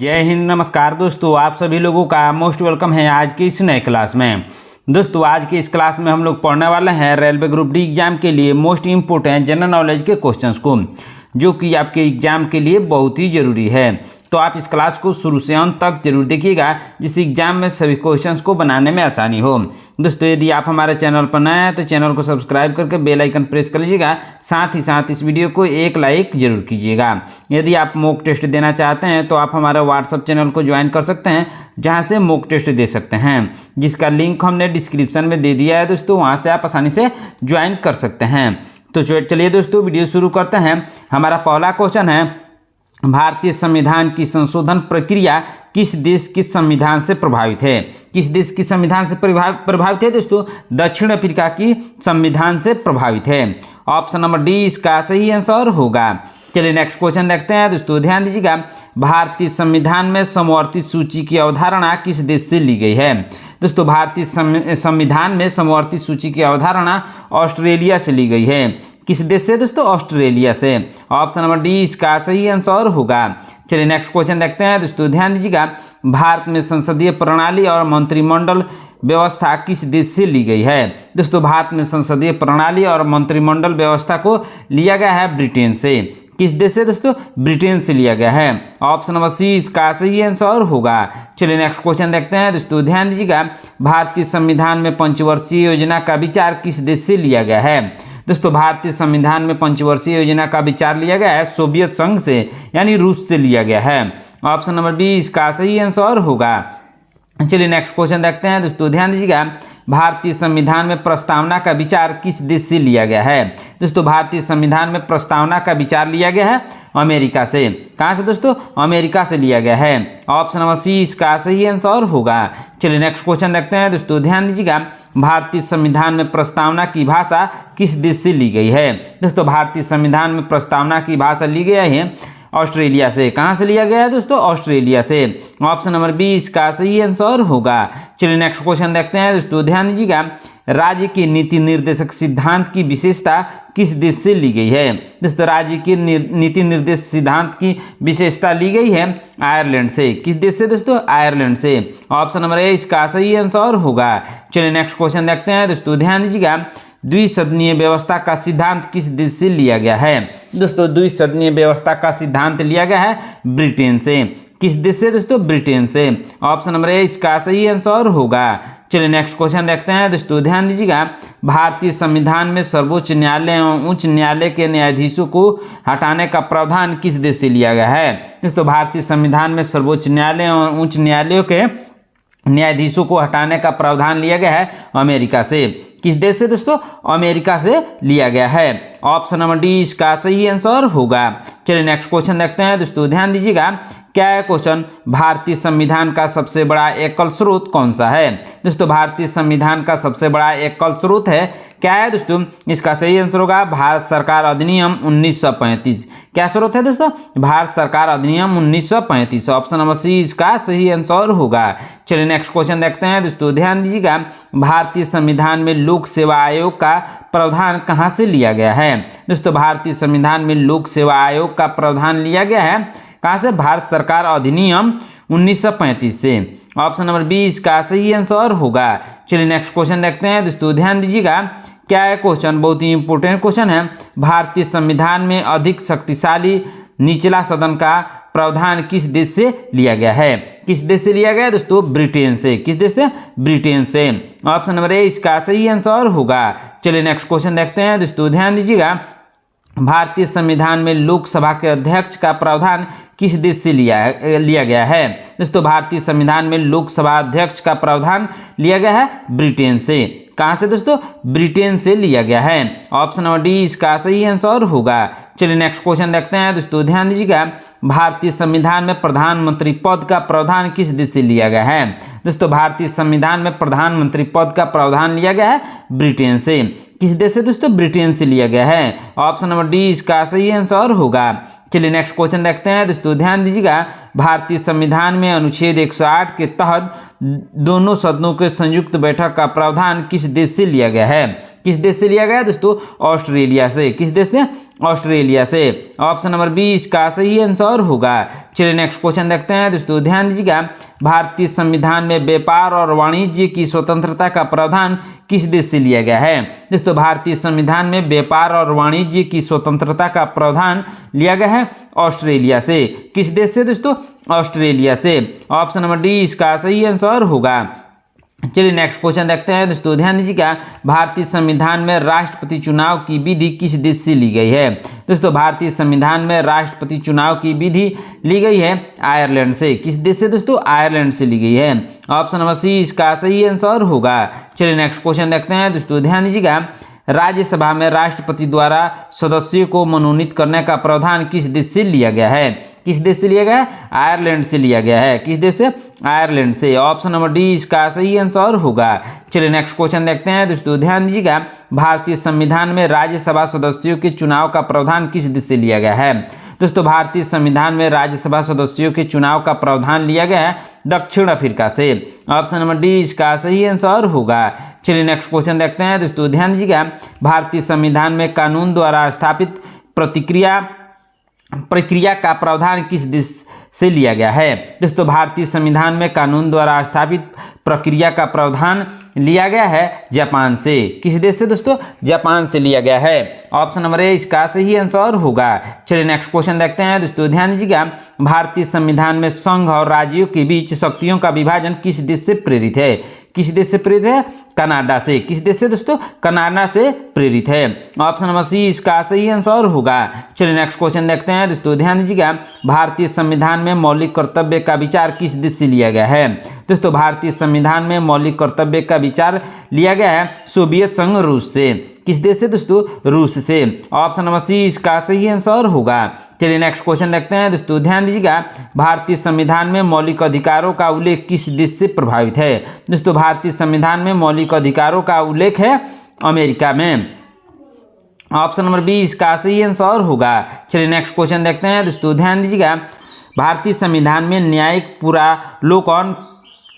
जय हिंद, नमस्कार दोस्तों। आप सभी लोगों का मोस्ट वेलकम है आज की इस नए क्लास में। दोस्तों आज की इस क्लास में हम लोग पढ़ने वाले हैं रेलवे ग्रुप डी एग्जाम के लिए मोस्ट इम्पोर्टेंट जनरल नॉलेज के क्वेश्चंस को, जो कि आपके एग्जाम के लिए बहुत ही ज़रूरी है। तो आप इस क्लास को शुरू से अंत तक जरूर देखिएगा, जिससे एग्जाम में सभी क्वेश्चंस को बनाने में आसानी हो। दोस्तों यदि आप हमारे चैनल पर नए हैं तो चैनल को सब्सक्राइब करके बेल आइकन प्रेस कर लीजिएगा। साथ ही साथ इस वीडियो को एक लाइक जरूर कीजिएगा। यदि आप मॉक टेस्ट देना चाहते हैं तो आप हमारे व्हाट्सएप चैनल को ज्वाइन कर सकते हैं, जहां से मॉक टेस्ट दे सकते हैं, जिसका लिंक हमने डिस्क्रिप्शन में दे दिया है। दोस्तों वहां से आप आसानी से ज्वाइन कर सकते हैं। तो चलिए दोस्तों वीडियो शुरू करते हैं। हमारा पहला क्वेश्चन है, भारतीय संविधान की संशोधन प्रक्रिया किस देश के संविधान से प्रभावित है? किस देश की संविधान से प्रभावित है? दोस्तों दक्षिण अफ्रीका की संविधान से प्रभावित है। ऑप्शन नंबर डी इसका सही आंसर होगा। चलिए नेक्स्ट क्वेश्चन देखते हैं। दोस्तों ध्यान दीजिएगा, भारतीय संविधान में समवर्ती सूची की अवधारणा किस देश से ली गई है? दोस्तों भारतीय संविधान में समवर्ती सूची की अवधारणा ऑस्ट्रेलिया से ली गई है। किस देश से? दोस्तों ऑस्ट्रेलिया से। ऑप्शन नंबर डी इसका सही आंसर होगा। चलिए नेक्स्ट क्वेश्चन देखते हैं। दोस्तों ध्यान दीजिएगा, भारत में संसदीय प्रणाली और मंत्रिमंडल व्यवस्था किस देश से ली गई है? दोस्तों भारत में संसदीय प्रणाली और मंत्रिमंडल व्यवस्था को लिया गया है ब्रिटेन से। किस देश से? दोस्तों ब्रिटेन से लिया गया है। ऑप्शन नंबर सी इसका सही आंसर होगा। चलिए नेक्स्ट क्वेश्चन देखते हैं। दोस्तों ध्यान दीजिएगा, भारतीय संविधान में पंचवर्षीय योजना का विचार किस देश से लिया गया है? दोस्तों भारतीय संविधान में पंचवर्षीय योजना का विचार लिया गया है सोवियत संघ से, यानी रूस से लिया गया है। ऑप्शन नंबर बी इसका सही आंसर होगा। चलिए नेक्स्ट क्वेश्चन देखते हैं। दोस्तों ध्यान दीजिएगा, भारतीय संविधान में प्रस्तावना का विचार किस देश से लिया गया है? दोस्तों भारतीय संविधान में प्रस्तावना का विचार लिया गया है अमेरिका से। कहां से? दोस्तों अमेरिका से लिया गया है। ऑप्शन नंबर सी इसका सही आंसर होगा। चलिए नेक्स्ट क्वेश्चन देखते हैं। दोस्तों ध्यान दीजिएगा, भारतीय संविधान में प्रस्तावना की भाषा किस देश से ली गई है? दोस्तों भारतीय संविधान में प्रस्तावना की भाषा ली गई है ऑस्ट्रेलिया से। कहां से लिया गया है? दोस्तों ऑस्ट्रेलिया से। ऑप्शन नंबर बी इसका सही आंसर होगा। चलिए नेक्स्ट क्वेश्चन देखते हैं। दोस्तों ध्यान दीजिएगा, राज्य के नीति निर्देशक सिद्धांत की विशेषता किस देश से ली गई है? दोस्तों राज्य के नीति निर्देश सिद्धांत की विशेषता ली गई है आयरलैंड से। किस देश से? दोस्तों आयरलैंड से। ऑप्शन नंबर ए इसका सही आंसर होगा। चलिए नेक्स्ट क्वेश्चन देखते हैं। दोस्तों ध्यान दीजिएगा, द्विसदनीय व्यवस्था का सिद्धांत किस देश से लिया गया है? दोस्तों द्विसदनीय व्यवस्था का सिद्धांत लिया गया है ब्रिटेन से। किस देश से? दोस्तों ब्रिटेन से। ऑप्शन नंबर ए इसका सही आंसर होगा। चलिए नेक्स्ट क्वेश्चन देखते हैं। दोस्तों ध्यान दीजिएगा, भारतीय संविधान में सर्वोच्च न्यायालय एवं उच्च न्यायालय के न्यायाधीशों को हटाने का प्रावधान किस देश से लिया गया है? दोस्तों भारतीय संविधान में सर्वोच्च न्यायालय एवं उच्च न्यायालयों के न्यायाधीशों को हटाने का प्रावधान लिया गया है अमेरिका से। किस देश से? दोस्तों अमेरिका से लिया गया है। ऑप्शन नंबर डी इसका सही आंसर होगा। चलिए नेक्स्ट क्वेश्चन देखते हैं। दोस्तों ध्यान दीजिएगा, क्या है क्वेश्चन, भारतीय संविधान का सबसे बड़ा एकल स्रोत कौन सा है? दोस्तों भारतीय संविधान का सबसे बड़ा एकल स्रोत है, क्या है? दोस्तों इसका सही आंसर होगा भारत सरकार अधिनियम 1935। क्या स्रोत है? दोस्तों भारत सरकार अधिनियम 1935। ऑप्शन नंबर सी इसका सही आंसर होगा। चलिए नेक्स्ट क्वेश्चन देखते हैं। दोस्तों ध्यान दीजिएगा, भारतीय संविधान में लोक सेवा आयोग का प्रावधान कहां से लिया गया है? दोस्तों भारतीय संविधान में लोक सेवा आयोग का प्रावधान लिया गया है कहां से? भारत सरकार अधिनियम 1935 से। ऑप्शन नंबर बी इसका सही आंसर होगा। चलिए नेक्स्ट क्वेश्चन देखते हैं। दोस्तों ध्यान दीजिएगा, क्या है क्वेश्चन, बहुत ही इंपॉर्टेंट क्वेश्चन है, भारतीय संविधान में अधिक शक्तिशाली निचला सदन का प्रावधान किस देश से लिया गया है? किस देश से लिया गया है? दोस्तों ब्रिटेन से। किस देश से? ब्रिटेन से। ऑप्शन नंबर ए इसका सही आंसर होगा। चलिए नेक्स्ट क्वेश्चन देखते हैं। दोस्तों ध्यान दीजिएगा, भारतीय संविधान में लोकसभा के अध्यक्ष का प्रावधान किस देश से लिया गया है? दोस्तों भारतीय संविधान में लोकसभा अध्यक्ष का प्रावधान लिया गया है ब्रिटेन से। कहां से? दोस्तों ब्रिटेन से लिया गया है। ऑप्शन नंबर डी इसका सही आंसर होगा। चलिए नेक्स्ट क्वेश्चन देखते हैं। दोस्तों ध्यान दीजिएगा, भारतीय संविधान में प्रधानमंत्री पद का प्रावधान किस देश से लिया गया है? दोस्तों भारतीय संविधान में प्रधानमंत्री पद का प्रावधान लिया गया है ब्रिटेन से। किस देश से? दोस्तों ब्रिटेन से लिया गया है। ऑप्शन नंबर डी इसका सही आंसर होगा। चलिए नेक्स्ट क्वेश्चन देखते हैं। दोस्तों ध्यान दीजिएगा, भारतीय संविधान में अनुच्छेद 108 के तहत दोनों सदनों के संयुक्त बैठक का प्रावधान किस देश से लिया गया है? किस देश से लिया गया है दोस्तों? ऑस्ट्रेलिया से। किस देश से? ऑस्ट्रेलिया से। ऑप्शन नंबर बी इसका सही आंसर होगा। चलिए नेक्स्ट क्वेश्चन देखते हैं दोस्तों, ध्यान दीजिएगा। भारतीय संविधान में व्यापार और वाणिज्य की स्वतंत्रता का प्रावधान किस देश से लिया गया है? दोस्तों भारतीय संविधान में व्यापार और वाणिज्य की स्वतंत्रता का प्रावधान लिया गया है ऑस्ट्रेलिया से। किस देश से दोस्तों? ऑस्ट्रेलिया से। ऑप्शन नंबर डी इसका सही आंसर होगा। चलिए नेक्स्ट क्वेश्चन देखते हैं दोस्तों, ध्यान दीजिएगा। भारतीय संविधान में राष्ट्रपति चुनाव की विधि किस देश से ली गई है? दोस्तों भारतीय संविधान में राष्ट्रपति चुनाव की विधि ली गई है आयरलैंड से। किस देश से दोस्तों? आयरलैंड से ली गई है। ऑप्शन नंबर सी इसका सही आंसर होगा। चलिए नेक्स्ट क्वेश्चन देखते हैं दोस्तों, ध्यान दीजिएगा। राज्यसभा में राष्ट्रपति द्वारा सदस्यों को मनोनीत करने का प्रावधान किस देश से लिया गया है? किस देश से लिया गया है? आयरलैंड से लिया गया है। किस देश से? आयरलैंड से। ऑप्शन नंबर डी इसका सही आंसर होगा। चलिए नेक्स्ट क्वेश्चन देखते हैं दोस्तों, ध्यान दीजिएगा। भारतीय संविधान में राज्यसभा सदस्यों के चुनाव का प्रावधान किस देश से लिया गया है? दोस्तों भारतीय संविधान में राज्यसभा सदस्यों के चुनाव का प्रावधान लिया गया है दक्षिण अफ्रीका से। ऑप्शन नंबर डी इसका सही आंसर होगा। चलिए नेक्स्ट क्वेश्चन देखते हैं दोस्तों, ध्यान दीजिएगा। भारतीय संविधान में कानून द्वारा स्थापित प्रक्रिया का प्रावधान किस देश से लिया गया है? दोस्तों भारतीय संविधान में कानून द्वारा स्थापित प्रक्रिया का प्रावधान लिया गया है जापान से। किस देश से दोस्तों? जापान से लिया गया है। ऑप्शन नंबर ए इसका सही आंसर होगा। चलिए नेक्स्ट क्वेश्चन देखते हैं दोस्तों, ध्यान दीजिएगा। भारतीय संविधान में संघ और राज्यों के बीच शक्तियों का विभाजन किस देश से प्रेरित है? किस देश से प्रेरित है? कनाडा से। किस देश से दोस्तों? कनाडा से प्रेरित है। ऑप्शन नंबर सी इसका सही आंसर होगा। चलिए नेक्स्ट क्वेश्चन देखते हैं दोस्तों, ध्यान दीजिएगा। भारतीय संविधान में मौलिक कर्तव्य का विचार किस देश से लिया गया है? दोस्तों भारतीय संविधान में मौलिक कर्तव्य का विचार लिया गया है सोवियत संघ रूस से। किस देश से दोस्तों? रूस से। ऑप्शन नंबर सी इसका सही आंसर होगा। चलिए नेक्स्ट क्वेश्चन देखते हैं दोस्तों, ध्यान दीजिएगा। भारतीय संविधान में मौलिक अधिकारों का उल्लेख किस देश से प्रभावित है? दोस्तों भारतीय संविधान में मौलिक अधिकारों का उल्लेख है अमेरिका में। ऑप्शन नंबर बी इसका सही आंसर होगा। चलिए नेक्स्ट क्वेश्चन देखते हैं दोस्तों, ध्यान दीजिएगा। भारतीय संविधान में न्यायिक पुनरावलोकन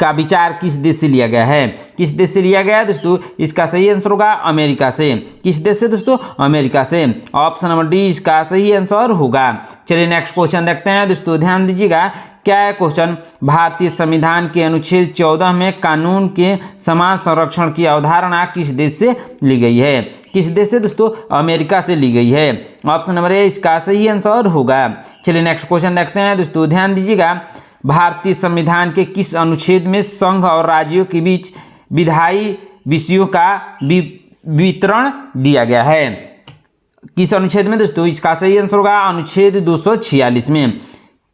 का विचार किस देश से लिया गया है? किस देश से लिया गया है दोस्तों? इसका सही आंसर होगा अमेरिका से। किस देश से दोस्तों? अमेरिका से। ऑप्शन नंबर डी इसका सही आंसर होगा। चलिए नेक्स्ट क्वेश्चन देखते हैं दोस्तों, ध्यान दीजिएगा। क्या है क्वेश्चन? भारतीय संविधान के अनुच्छेद 14 में कानून के समान संरक्षण की अवधारणा किस देश से ली गई है? किस देश से दोस्तों? अमेरिका से ली गई है। ऑप्शन नंबर ए इसका सही आंसर होगा। चलिए नेक्स्ट क्वेश्चन देखते हैं दोस्तों, ध्यान दीजिएगा। भारतीय संविधान के किस अनुच्छेद में संघ और राज्यों के बीच विधायी विषयों का वितरण दिया गया है? किस अनुच्छेद में दोस्तों? इसका सही आंसर होगा अनुच्छेद 246 में।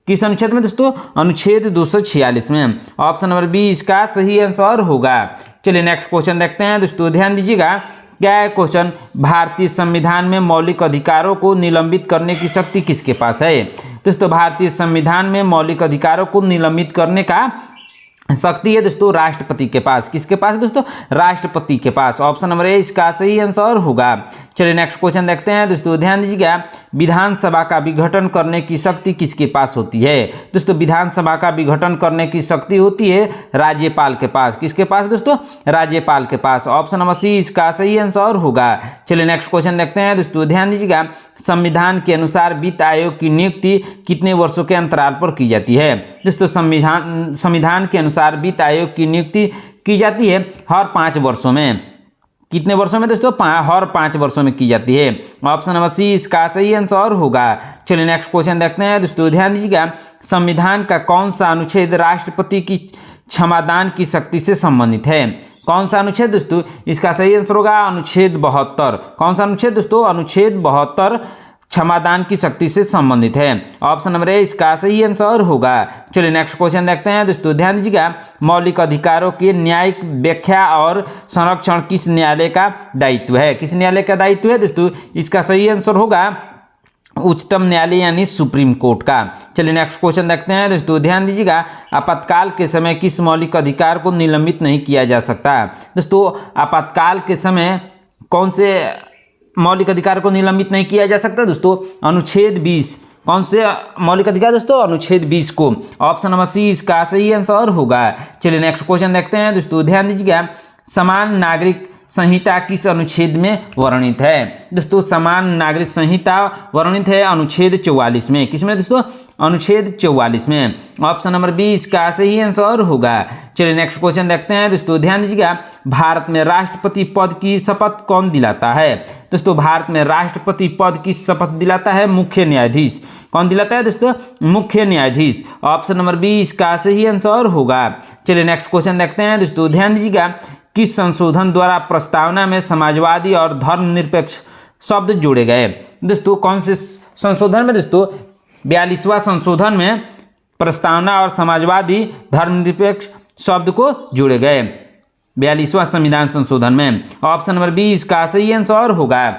किस अनुच्छेद में दोस्तों? अनुच्छेद 246 में। ऑप्शन नंबर बी इसका सही आंसर होगा। चलिए नेक्स्ट क्वेश्चन देखते हैं दोस्तों, ध्यान दीजिएगा। क्या है क्वेश्चन? भारतीय संविधान में मौलिक अधिकारों को निलंबित करने की शक्ति किसके पास है? दोस्तों भारतीय संविधान में मौलिक अधिकारों को निलंबित करने का शक्ति है दोस्तों राष्ट्रपति के पास। किसके पास दोस्तों? राष्ट्रपति के पास। ऑप्शन नंबर ए इसका सही आंसर होगा। चलिए नेक्स्ट क्वेश्चन देखते हैं दोस्तों, ध्यान दीजिएगा। विधानसभा का विघटन करने की शक्ति किसके पास होती है? दोस्तों विधानसभा का विघटन करने की शक्ति होती है राज्यपाल के पास। किसके पास दोस्तों? राज्यपाल के पास। ऑप्शन नंबर सी इसका सही आंसर होगा। चलिए नेक्स्ट क्वेश्चन देखते हैं दोस्तों, ध्यान दीजिएगा। संविधान के अनुसार वित्त आयोग की नियुक्ति कितने वर्षों के अंतराल पर की जाती है? दोस्तों संविधान के अनुसार वित्त आयोग की नियुक्ति की जाती है हर 5 वर्षों में। कितने वर्षों में दोस्तों? हर 5 वर्षों में की जाती है। ऑप्शन नंबर सी इसका सही आंसर होगा। चलिए नेक्स्ट क्वेश्चन देखते हैं दोस्तों, ध्यान दीजिएगा। संविधान का कौन सा अनुच्छेद राष्ट्रपति की क्षमादान की शक्ति से संबंधित है? कौन सा अनुच्छेद दोस्तों? इसका सही आंसर होगा अनुच्छेद 72। कौन सा अनुच्छेद दोस्तों? अनुच्छेद 72 क्षमादान की शक्ति से संबंधित है। ऑप्शन नंबर ए इसका सही आंसर होगा। चलिए नेक्स्ट क्वेश्चन देखते हैं दोस्तों, ध्यान दीजिएगा। मौलिक अधिकारों की न्यायिक व्याख्या और संरक्षण किस न्यायालय का दायित्व है? किस न्यायालय का दायित्व है दोस्तों? इसका सही आंसर होगा उच्चतम न्यायालय यानी सुप्रीम कोर्ट का। चलिए नेक्स्ट क्वेश्चन देखते हैं दोस्तों, ध्यान दीजिएगा। आपातकाल के समय किस मौलिक अधिकार को निलंबित नहीं किया जा सकता? दोस्तों आपातकाल के समय कौन से मौलिक अधिकार को निलंबित नहीं किया जा सकता दोस्तों? अनुच्छेद 20 कौन से मौलिक अधिकार दोस्तों? अनुच्छेद 20 को। ऑप्शन नंबर सी इसका सही आंसर होगा। चलिए नेक्स्ट क्वेश्चन देखते हैं दोस्तों, ध्यान दीजिएगा। समान नागरिक संहिता किस अनुच्छेद में वर्णित है? दोस्तों समान नागरिक संहिता वर्णित है अनुच्छेद 44 में। किसमें दोस्तों? अनुच्छेद 44 में। ऑप्शन नंबर बी इसका सही आंसर होगा। चलिए नेक्स्ट क्वेश्चन देखते हैं दोस्तों, ध्यान दीजिएगा। भारत में राष्ट्रपति पद की शपथ कौन दिलाता है? दोस्तों भारत में राष्ट्रपति पद की शपथ दिलाता है मुख्य न्यायाधीश। कौन दिलाता है दोस्तों? मुख्य न्यायाधीश। ऑप्शन नंबर बी इसका सही आंसर होगा। चलिए नेक्स्ट क्वेश्चन देखते हैं दोस्तों, ध्यान दीजिएगा। किस संशोधन द्वारा प्रस्तावना में समाजवादी और धर्मनिरपेक्ष शब्द जोड़े गए? दोस्तों कौन से संशोधन में? दोस्तों 42वां संशोधन में प्रस्तावना और समाजवादी धर्मनिरपेक्ष शब्द को जोड़े गए, 42वां संविधान संशोधन में। ऑप्शन नंबर बी इसका सही आंसर होगा।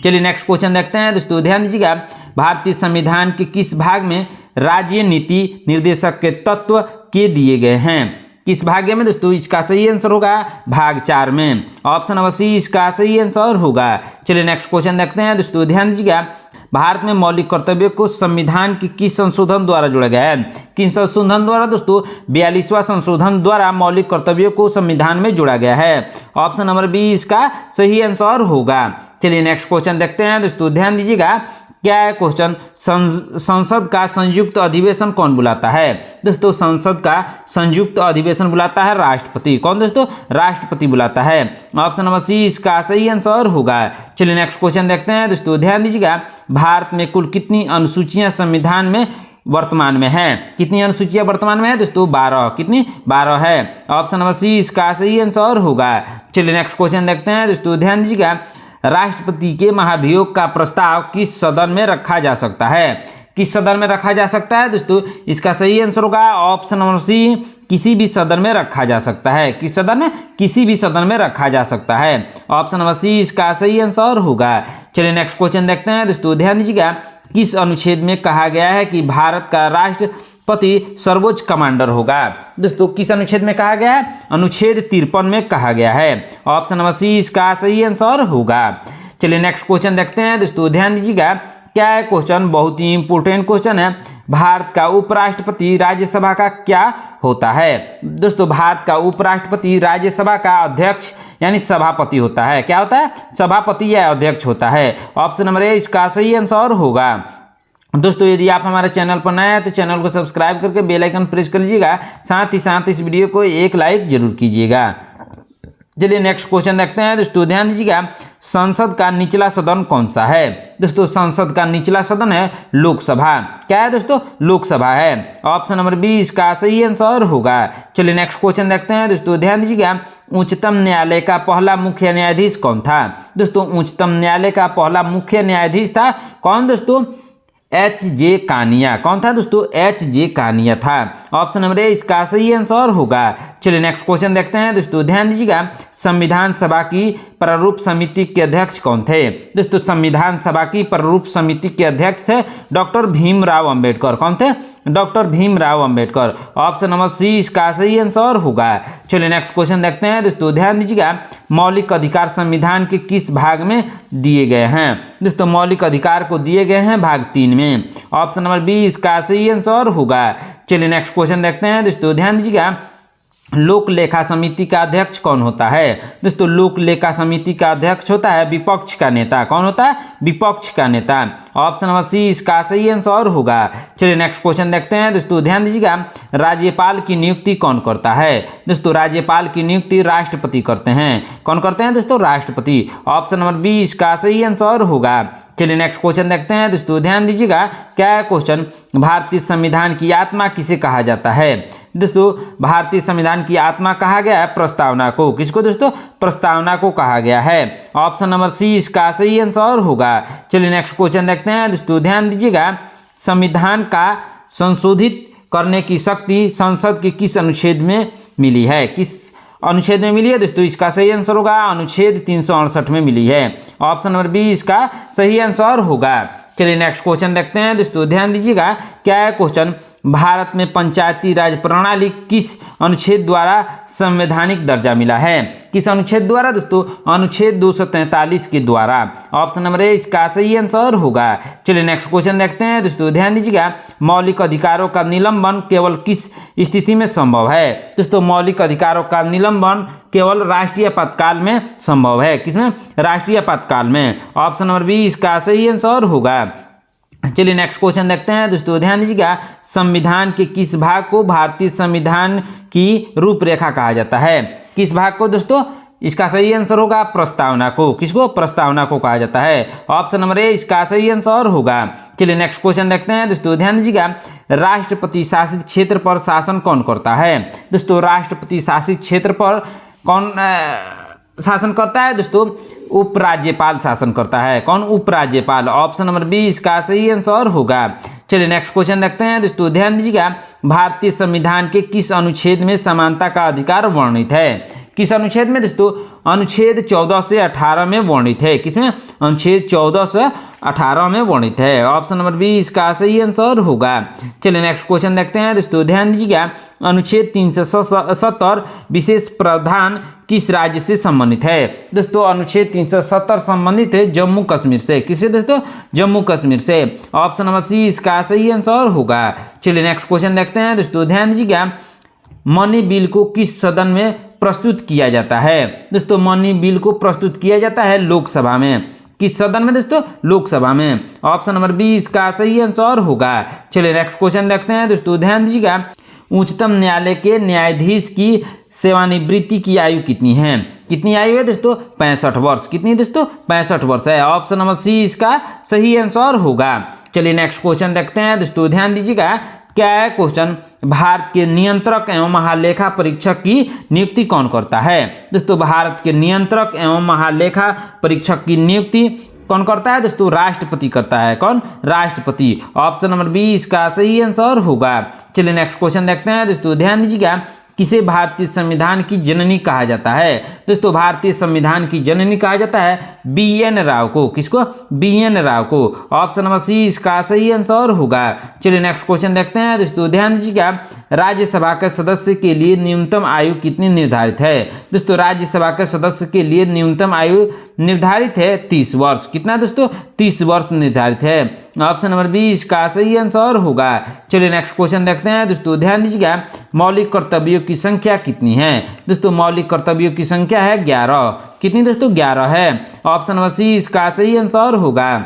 चलिए नेक्स्ट क्वेश्चन देखते हैं दोस्तों, ध्यान दीजिएगा। भारतीय संविधान के किस भाग में राज्य नीति निर्देशक के तत्व के दिए गए हैं? किस भाग में दोस्तों? इसका सही आंसर होगा भाग 4 में। ऑप्शन नंबर सी इसका सही आंसर होगा। चलिए नेक्स्ट क्वेश्चन देखते हैं दोस्तों, ध्यान दीजिएगा। भारत में मौलिक कर्तव्यों को संविधान के किस संशोधन द्वारा जोड़ा गया है? किस संशोधन द्वारा दोस्तों? 42वां संशोधन द्वारा मौलिक कर्तव्यों को संविधान में जोड़ा गया है। ऑप्शन नंबर बी इसका सही आंसर होगा। चलिए नेक्स्ट क्वेश्चन देखते हैं दोस्तों, ध्यान दीजिएगा। क्या है क्वेश्चन? संसद का संयुक्त अधिवेशन कौन बुलाता है? दोस्तों संसद का संयुक्त अधिवेशन बुलाता है राष्ट्रपति। कौन दोस्तों? राष्ट्रपति बुलाता है। ऑप्शन नंबर सी इसका सही आंसर होगा। चलिए नेक्स्ट क्वेश्चन देखते हैं दोस्तों, ध्यान दीजिएगा। भारत में कुल कितनी अनुसूचियां संविधान में वर्तमान में है? कितनी अनुसूचियां वर्तमान में है दोस्तों? 12। कितनी? 12 है। ऑप्शन नंबर सी इसका सही आंसर होगा। चलिए नेक्स्ट क्वेश्चन देखते हैं दोस्तों, ध्यान दीजिएगा। राष्ट्रपति के महाभियोग का प्रस्ताव किस सदन में रखा जा सकता है? किस सदन में रखा जा सकता है दोस्तों? इसका सही आंसर होगा ऑप्शन नंबर सी, किसी भी सदन में रखा जा सकता है। किस सदन में? किसी भी सदन में रखा जा सकता है। ऑप्शन नंबर सी इसका सही आंसर होगा। चलिए नेक्स्ट क्वेश्चन देखते हैं दोस्तों, ध्यान दीजिएगा। किस अनुच्छेद में कहा गया है कि भारत का राष्ट्रपति सर्वोच्च कमांडर होगा? दोस्तों किस अनुच्छेद में कहा गया है? अनुच्छेद 53 में कहा गया है। ऑप्शन नंबर सी इसका सही आंसर होगा। चलिए नेक्स्ट क्वेश्चन देखते हैं दोस्तों, ध्यान दीजिएगा। क्या है क्वेश्चन? बहुत ही इंपॉर्टेंट क्वेश्चन है। भारत का उपराष्ट्रपति राज्यसभा का क्या होता है? दोस्तों भारत का उपराष्ट्रपति राज्यसभा का अध्यक्ष यानी सभापति होता है। क्या होता है? सभापति या अध्यक्ष होता है। ऑप्शन नंबर ए इसका सही आंसर होगा। दोस्तों यदि आप हमारे चैनल पर नए हैं तो चैनल को सब्सक्राइब करके बेल आइकन प्रेस कर लीजिएगा, साथ ही साथ इस वीडियो को एक लाइक जरूर कीजिएगा। चलिए नेक्स्ट क्वेश्चन देखते हैं दोस्तों, ध्यान दीजिएगा। संसद का निचला सदन कौन सा है? दोस्तों संसद का निचला सदन है लोकसभा। क्या है दोस्तों? लोकसभा है। ऑप्शन नंबर बी इसका सही आंसर होगा। चलिए नेक्स्ट क्वेश्चन देखते हैं दोस्तों, ध्यान दीजिएगा। उच्चतम न्यायालय का पहला मुख्य न्यायाधीश कौन था? दोस्तों उच्चतम न्यायालय का पहला मुख्य न्यायाधीश था कौन दोस्तों? एच.जे. कानिया। कौन था दोस्तों? एच.जे. कानिया था। ऑप्शन नंबर ए इसका सही आंसर होगा। चलिए नेक्स्ट क्वेश्चन देखते हैं दोस्तों, ध्यान दीजिएगा। संविधान सभा की प्रारूप समिति के अध्यक्ष कौन थे? दोस्तों संविधान सभा की प्रारूप समिति के अध्यक्ष थे डॉक्टर भीमराव अंबेडकर। कौन थे? Doctor Bhimrao Ambedkar. Option number C इसका सही आंसर होगा। चलिए नेक्स्ट क्वेश्चन देखते हैं दोस्तों, ध्यान दीजिएगा। मौलिक अधिकार संविधान के किस भाग में दिए गए हैं? दोस्तों मौलिक अधिकार को दिए गए हैं भाग 3 में। ऑप्शन नंबर बी इसका सही आंसर होगा। चलिए नेक्स्ट क्वेश्चन देखते हैं दोस्तों, ध्यान दीजिएगा। लोक लेखा समिति का अध्यक्ष कौन होता है? दोस्तों लोक लेखा समिति का अध्यक्ष होता है विपक्ष का नेता। कौन होता है? विपक्ष का नेता। ऑप्शन नंबर सी इसका सही आंसर होगा। चलिए नेक्स्ट क्वेश्चन देखते हैं दोस्तों, ध्यान दीजिएगा। राज्यपाल की नियुक्ति कौन करता है? दोस्तों राज्यपाल की नियुक्ति राष्ट्रपति करते हैं। कौन करते हैं दोस्तों? राष्ट्रपति। ऑप्शन नंबर बी इसका सही आंसर होगा। चलिए नेक्स्ट क्वेश्चन देखते हैं दोस्तों, ध्यान दीजिएगा। क्या है क्वेश्चन? भारतीय संविधान की आत्मा किसे कहा जाता है? दोस्तों भारतीय संविधान की आत्मा कहा गया है प्रस्तावना को। किसको दोस्तों? प्रस्तावना को कहा गया है। ऑप्शन नंबर सी इसका सही आंसर होगा। चलिए नेक्स्ट क्वेश्चन देखते हैं दोस्तों, ध्यान दीजिएगा। संविधान का संशोधित करने की शक्ति संसद के किस अनुच्छेद में मिली है? किस अनुच्छेद में मिली है दोस्तों? इसका सही आंसर होगा अनुच्छेद 368 में मिली है। ऑप्शन नंबर बी इसका सही आंसर होगा। चलिए नेक्स्ट क्वेश्चन देखते हैं दोस्तों, ध्यान दीजिएगा क्या है क्वेश्चन, भारत में पंचायती राज प्रणाली किस अनुच्छेद द्वारा संवैधानिक दर्जा मिला है? किस अनुच्छेद द्वारा दोस्तों? अनुच्छेद 243 के द्वारा। ऑप्शन नंबर ए इसका सही आंसर होगा। चलिए नेक्स्ट क्वेश्चन देखते हैं दोस्तों, ध्यान दीजिएगा मौलिक अधिकारों का निलंबन केवल किस स्थिति में संभव है? दोस्तों मौलिक अधिकारों का निलंबन केवल राष्ट्रीय आपातकाल में संभव है। किसमें? राष्ट्रीय आपातकाल में। ऑप्शन नंबर बी इसका सही आंसर होगा। चलिए नेक्स्ट क्वेश्चन देखते हैं दोस्तों, ध्यान दीजिएगा संविधान के किस भाग को भारतीय संविधान की रूपरेखा कहा जाता है? किस भाग को दोस्तों? इसका सही आंसर होगा प्रस्तावना को। किसको? प्रस्तावना को कहा जाता है। ऑप्शन नंबर ए इसका सही आंसर होगा। चलिए नेक्स्ट क्वेश्चन देखते हैं दोस्तों, ध्यान दीजिएगा राष्ट्रपति शासित क्षेत्र पर शासन कौन करता है? दोस्तों राष्ट्रपति शासित क्षेत्र पर कौन शासन करता है दोस्तों? उपराज्यपाल शासन करता है। कौन? उपराज्यपाल। ऑप्शन नंबर बी इसका सही आंसर होगा। चलिए नेक्स्ट क्वेश्चन देखते हैं दोस्तों, ध्यान दीजिएगा भारतीय संविधान के किस अनुच्छेद में समानता का अधिकार वर्णित है? किस अनुच्छेद में दोस्तों? अनुच्छेद 14 से 18 में वर्णित है। किसमें? अनुच्छेद 14 से 18 में वर्णित है। ऑप्शन नंबर बी इसका सही आंसर होगा। चलिए नेक्स्ट क्वेश्चन देखते हैं दोस्तों, ध्यान दीजिएगा अनुच्छेद 370 विशेष प्रावधान किस राज्य से संबंधित है? दोस्तों अनुच्छेद 370 संबंधित है जम्मू कश्मीर से। किससे दोस्तों? जम्मू कश्मीर से। ऑप्शन नंबर सी इसका सही आंसर होगा। चलिए नेक्स्ट क्वेश्चन देखते हैं दोस्तों, ध्यान दीजिएगा मनी बिल को किस सदन में प्रस्तुत किया जाता है? दोस्तों मनी बिल को प्रस्तुत किया जाता है लोकसभा में। किस सदन में दोस्तों? लोकसभा में। ऑप्शन नंबर बी इसका सही आंसर होगा। चलिए नेक्स्ट क्वेश्चन देखते हैं दोस्तों, ध्यान दीजिएगा उच्चतम न्यायालय के न्यायाधीश की सेवानिवृत्ति की आयु कितनी है? कितनी आयु है दोस्तों? 65 वर्ष। कितनी दोस्तों? 65 वर्ष है। ऑप्शन नंबर सी इसका सही आंसर होगा। चलिए नेक्स्ट क्वेश्चन देखते हैं दोस्तों, ध्यान दीजिएगा क्या है क्वेश्चन, भारत के नियंत्रक एवं महालेखा परीक्षक की नियुक्ति कौन करता है? दोस्तों भारत के नियंत्रक एवं महालेखा परीक्षक की नियुक्ति कौन करता है दोस्तों? राष्ट्रपति करता है। कौन? राष्ट्रपति। ऑप्शन नंबर बी इसका सही आंसर होगा। चलिए नेक्स्ट क्वेश्चन देखते हैं दोस्तों, ध्यान दीजिएगा किसे भारतीय संविधान की जननी कहा जाता है? दोस्तों भारतीय संविधान की जननी कहा जाता है BN राव को। किसको? BN राव को। ऑप्शन नंबर सी इसका सही आंसर होगा। चलिए नेक्स्ट क्वेश्चन देखते हैं दोस्तों, ध्यान दीजिएगा राज्यसभा के सदस्य के लिए न्यूनतम आयु कितनी निर्धारित है? दोस्तों राज्यसभा के सदस्य के लिए न्यूनतम आयु निर्धारित है 30 वर्ष। कितना दोस्तों? 30 वर्ष निर्धारित है। ऑप्शन नंबर बी इसका सही आंसर होगा। चलिए नेक्स्ट क्वेश्चन देखते हैं दोस्तों, ध्यान दीजिएगा मौलिक कर्तव्यों की संख्या कितनी है? दोस्तों मौलिक कर्तव्यों की संख्या है 11। कितनी दोस्तों? 11 है। ऑप्शन नंबर सी इसका सही आंसर होगा।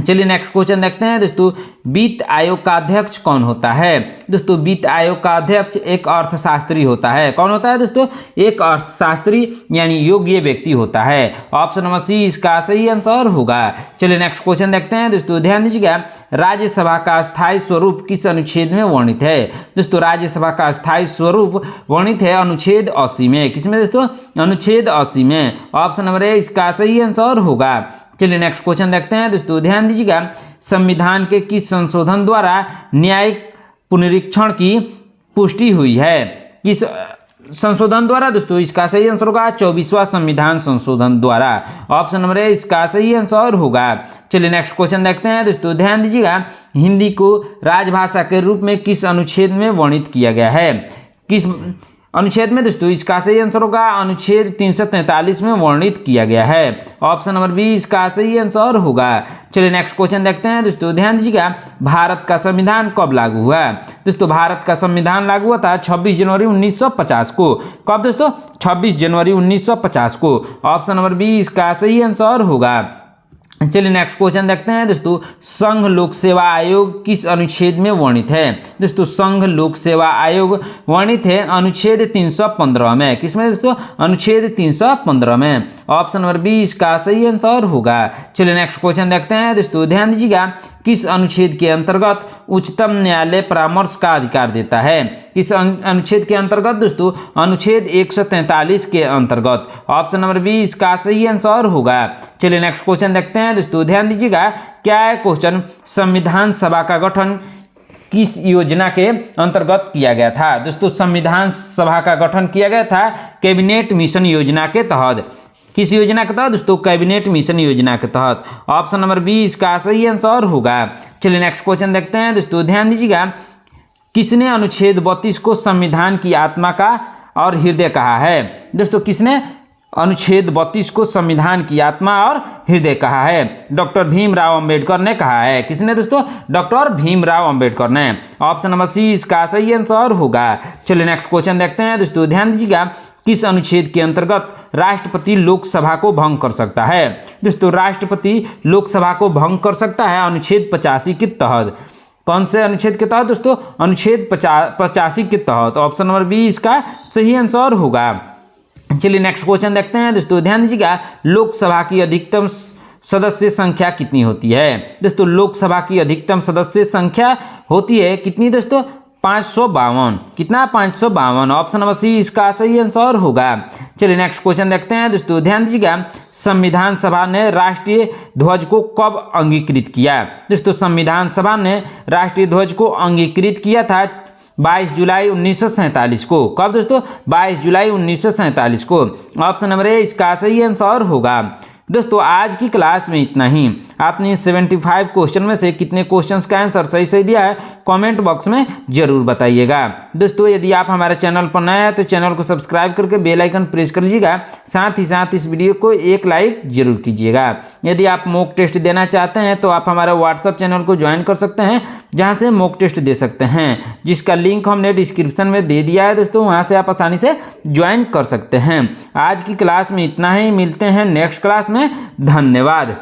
चलिए नेक्स्ट क्वेश्चन देखते हैं दोस्तों, वित्त आयोग का अध्यक्ष कौन होता है? दोस्तों वित्त आयोग का अध्यक्ष एक अर्थशास्त्री होता है। कौन होता है दोस्तों? एक अर्थशास्त्री यानी योग्य व्यक्ति होता है। ऑप्शन नंबर सी इसका सही आंसर होगा। चलिए नेक्स्ट क्वेश्चन देखते हैं दोस्तों, ध्यान दीजिएगा राज्यसभा का स्थायी स्वरूप किस अनुच्छेद में वर्णित है? दोस्तों राज्यसभा का स्थायी स्वरूप वर्णित है अनुच्छेद 80 में। किसमें दोस्तों? अनुच्छेद 80 में। ऑप्शन नंबर ए इसका सही आंसर होगा। चलिए नेक्स्ट क्वेश्चन देखते हैं दोस्तों, ध्यान दीजिएगा संविधान के किस संशोधन द्वारा न्यायिक पुनरीक्षण की पुष्टि हुई है? किस संशोधन द्वारा दोस्तों? इसका सही आंसर होगा 24वां संविधान संशोधन द्वारा। ऑप्शन नंबर ए इसका सही आंसर होगा। चलिए नेक्स्ट क्वेश्चन देखते हैं दोस्तों, ध्यान दीजिएगा हिंदी को राजभाषा के रूप में किस अनुच्छेद में वर्णित किया गया है? किस अनुच्छेद में दोस्तों? इसका सही आंसर होगा अनुच्छेद 343 में वर्णित किया गया है। ऑप्शन नंबर बी इसका सही आंसर होगा। चलिए नेक्स्ट क्वेश्चन देखते हैं दोस्तों, ध्यान दीजिएगा भारत का संविधान कब लागू हुआ? दोस्तों भारत का संविधान लागू हुआ था 26 जनवरी 1950 को। कब दोस्तों? 26 जनवरी 1950 को। ऑप्शन नंबर बी इसका सही आंसर होगा। चलिए नेक्स्ट क्वेश्चन देखते हैं दोस्तों, संघ लोक सेवा आयोग किस अनुच्छेद में वर्णित है? दोस्तों संघ लोक सेवा आयोग वर्णित है अनुच्छेद 315 में। किसमें दोस्तों? अनुच्छेद 315 में। ऑप्शन नंबर बी इसका सही आंसर होगा। चलिए नेक्स्ट क्वेश्चन देखते हैं दोस्तों, ध्यान दीजिएगा किस अनुच्छेद के अंतर्गत उच्चतम न्यायालय परामर्श का अधिकार देता है? किस अनुच्छेद के अंतर्गत दोस्तों? अनुच्छेद 143 के अंतर्गत। ऑप्शन नंबर बी इसका सही आंसर होगा। चलिए नेक्स्ट क्वेश्चन देखते हैं दोस्तों, ध्यान दीजिएगा क्या है क्वेश्चन, संविधान सभा का गठन किस योजना के अंतर्गत किया गया था? दोस्तों संविधान सभा का गठन किया गया था कैबिनेट मिशन योजना के तहत। किस योजना के तहत दोस्तों? कैबिनेट मिशन योजना के तहत। ऑप्शन नंबर बी इसका सही आंसर होगा। चलिए नेक्स्ट क्वेश्चन देखते हैं दोस्तों, ध्यान दीजिएगा। किसने अनुच्छेद 32 को संविधान की आत्मा का और हृदय कहा है? दोस्तों किसने अनुच्छेद 32 को संविधान की आत्मा और हृदय कहा है? डॉक्टर भीमराव अंबेडकर ने कहा है। किसने दोस्तों? डॉक्टर भीमराव अंबेडकर ने। ऑप्शन नंबर सी इसका सही आंसर होगा। चलिए नेक्स्ट क्वेश्चन देखते हैं दोस्तों, ध्यान दीजिएगा। किस अनुच्छेद के अंतर्गत राष्ट्रपति लोकसभा को भंग कर सकता है? दोस्तों राष्ट्रपति लोकसभा को भंग कर सकता है अनुच्छेद 85 के तहत। कौन से अनुच्छेद के तहत दोस्तों? अनुच्छेद 85 के तहत। ऑप्शन नंबर बी इसका सही आंसर होगा। चलिए नेक्स्ट क्वेश्चन देखते हैं दोस्तों, ध्यान दीजिएगा। लोकसभा की अधिकतम सदस्य संख्या कितनी होती है? दोस्तों लोकसभा की अधिकतम सदस्य संख्या होती है कितनी दोस्तों? 552। कितना? 552। ऑप्शन नंबर सी इसका सही आंसर होगा। चलिए नेक्स्ट क्वेश्चन देखते हैं दोस्तों, ध्यान दीजिएगा। संविधान सभा ने राष्ट्रीय ध्वज को कब अंगीकृत किया? दोस्तों संविधान सभा ने राष्ट्रीय ध्वज को अंगीकृत किया था 22 जुलाई 1947 को। कब दोस्तों? 22 जुलाई 1947 को। ऑप्शन नंबर ए इसका सही आंसर होगा। दोस्तों आज की क्लास में इतना ही। आपने 75 क्वेश्चन में से कितने क्वेश्चंस का आंसर सही सही दिया है कमेंट बॉक्स में जरूर बताइएगा। दोस्तों यदि आप हमारे चैनल पर नए हैं तो चैनल को सब्सक्राइब करके बेल आइकन प्रेस कर लीजिएगा। साथ ही साथ इस वीडियो को एक लाइक जरूर कीजिएगा। यदि आप मॉक टेस्ट देना चाहते हैं तो आप हमारे व्हाट्सएप चैनल को ज्वाइन कर सकते हैं, जहाँ से मॉक टेस्ट दे सकते हैं, जिसका लिंक हमने डिस्क्रिप्शन में दे दिया है दोस्तों। वहाँ से आप आसानी से ज्वाइन कर सकते हैं। आज की क्लास में इतना ही, मिलते हैं नेक्स्ट क्लास में। धन्यवाद।